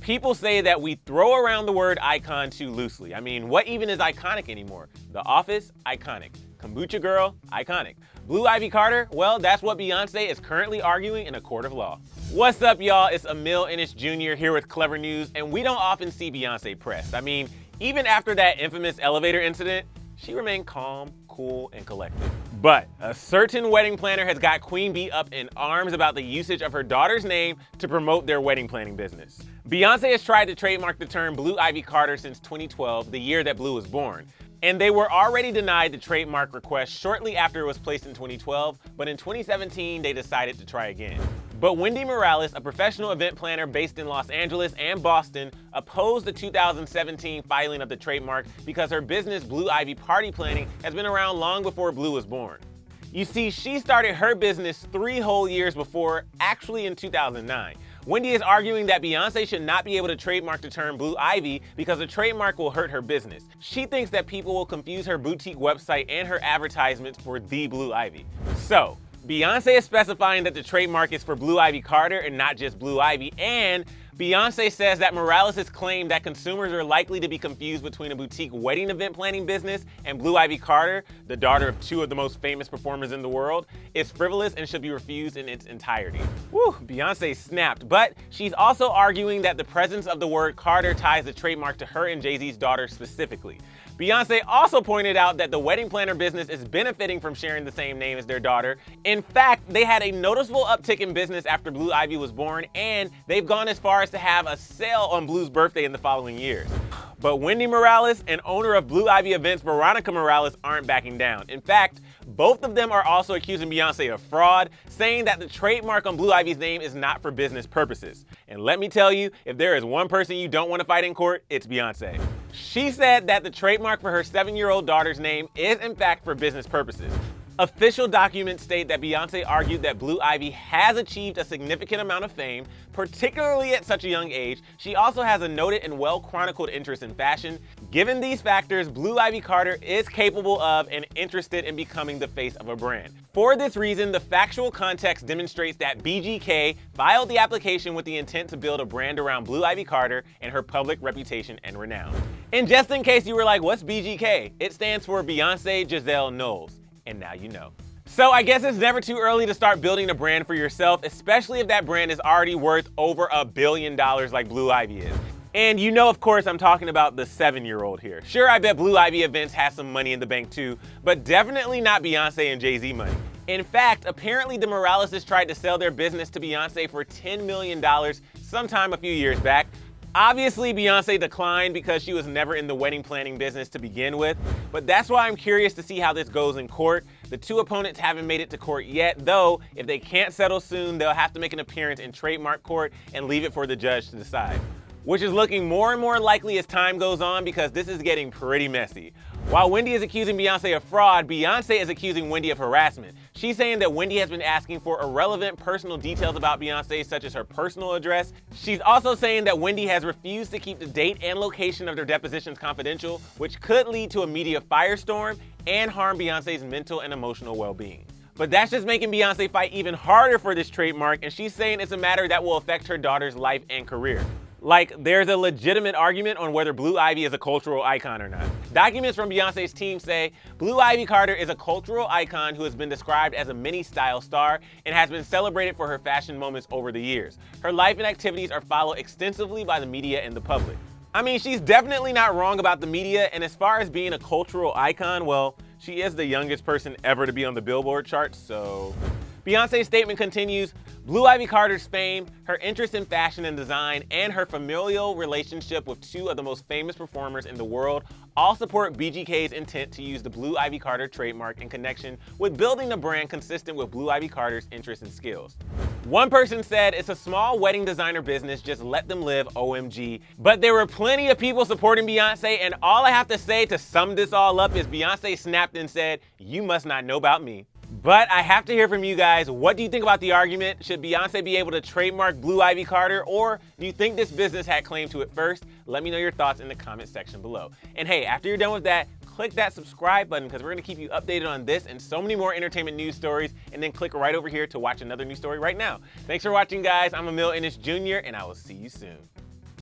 People say that we throw around the word icon too loosely. I mean, what even is iconic anymore? The Office? Iconic. Kombucha Girl? Iconic. Blue Ivy Carter? Well, that's what Beyonce is currently arguing in a court of law. What's up, y'all? It's Emile Ennis Jr. here with Clevver News, and we don't often see Beyonce pressed. I mean, even after that infamous elevator incident, she remained calm, cool, and collected. But a certain wedding planner has got Queen Bey up in arms about the usage of her daughter's name to promote their wedding planning business. Beyonce has tried to trademark the term Blue Ivy Carter since 2012, the year that Blue was born. And they were already denied the trademark request shortly after it was placed in 2012, but in 2017, they decided to try again. But Wendy Morales, a professional event planner based in Los Angeles and Boston, opposed the 2017 filing of the trademark because her business, Blue Ivy Party Planning, has been around long before Blue was born. You see, she started her business 3 whole years before, actually in 2009. Wendy is arguing that Beyonce should not be able to trademark the term Blue Ivy because the trademark will hurt her business. She thinks that people will confuse her boutique website and her advertisements for the Blue Ivy. So, Beyonce is specifying that the trademark is for Blue Ivy Carter and not just Blue Ivy, and Beyonce says that Morales' claim that consumers are likely to be confused between a boutique wedding event planning business and Blue Ivy Carter, the daughter of 2 of the most famous performers in the world, is frivolous and should be refused in its entirety. Whew, Beyonce snapped, but she's also arguing that the presence of the word Carter ties the trademark to her and Jay-Z's daughter specifically. Beyonce also pointed out that the wedding planner business is benefiting from sharing the same name as their daughter. In fact, they had a noticeable uptick in business after Blue Ivy was born, and they've gone as far as to have a sale on Blue's birthday in the following years. But Wendy Morales and owner of Blue Ivy Events, Veronica Morales, aren't backing down. In fact, both of them are also accusing Beyonce of fraud, saying that the trademark on Blue Ivy's name is not for business purposes. And let me tell you, if there is one person you don't want to fight in court, it's Beyonce. She said that the trademark for her 7-year-old daughter's name is in fact for business purposes. Official documents state that Beyonce argued that Blue Ivy has achieved a significant amount of fame, particularly at such a young age. She also has a noted and well-chronicled interest in fashion. Given these factors, Blue Ivy Carter is capable of and interested in becoming the face of a brand. For this reason, the factual context demonstrates that BGK filed the application with the intent to build a brand around Blue Ivy Carter and her public reputation and renown. And just in case you were like, what's BGK? It stands for Beyonce Giselle Knowles. And now you know. So I guess it's never too early to start building a brand for yourself, especially if that brand is already worth over $1 billion like Blue Ivy is. And you know, of course, I'm talking about the 7-year-old here. Sure, I bet Blue Ivy Events has some money in the bank too, but definitely not Beyonce and Jay-Z money. In fact, apparently the Morales tried to sell their business to Beyonce for $10 million sometime a few years back. Obviously, Beyonce declined because she was never in the wedding planning business to begin with, but that's why I'm curious to see how this goes in court. The 2 opponents haven't made it to court yet, though if they can't settle soon, they'll have to make an appearance in trademark court and leave it for the judge to decide, which is looking more and more likely as time goes on because this is getting pretty messy. While Wendy is accusing Beyonce of fraud, Beyonce is accusing Wendy of harassment. She's saying that Wendy has been asking for irrelevant personal details about Beyonce, such as her personal address. She's also saying that Wendy has refused to keep the date and location of their depositions confidential, which could lead to a media firestorm and harm Beyonce's mental and emotional well-being. But that's just making Beyonce fight even harder for this trademark, and she's saying it's a matter that will affect her daughter's life and career. Like, there's a legitimate argument on whether Blue Ivy is a cultural icon or not. Documents from Beyonce's team say Blue Ivy Carter is a cultural icon who has been described as a mini-style star and has been celebrated for her fashion moments over the years. Her life and activities are followed extensively by the media and the public. I mean, she's definitely not wrong about the media, and as far as being a cultural icon, well, she is the youngest person ever to be on the Billboard charts, so... Beyonce's statement continues, Blue Ivy Carter's fame, her interest in fashion and design, and her familial relationship with 2 of the most famous performers in the world all support BGK's intent to use the Blue Ivy Carter trademark in connection with building a brand consistent with Blue Ivy Carter's interests and skills. One person said, it's a small wedding designer business, just let them live, OMG. But there were plenty of people supporting Beyonce, and all I have to say to sum this all up is Beyonce snapped and said, you must not know about me. But I have to hear from you guys. What do you think about the argument? Should Beyonce be able to trademark Blue Ivy Carter, or do you think this business had claim to it first? Let me know your thoughts in the comment section below. And hey, after you're done with that, click that subscribe button because we're going to keep you updated on this and so many more entertainment news stories, and then click right over here to watch another news story right now. Thanks for watching, guys. I'm Emile Ennis Jr., and I will see you soon.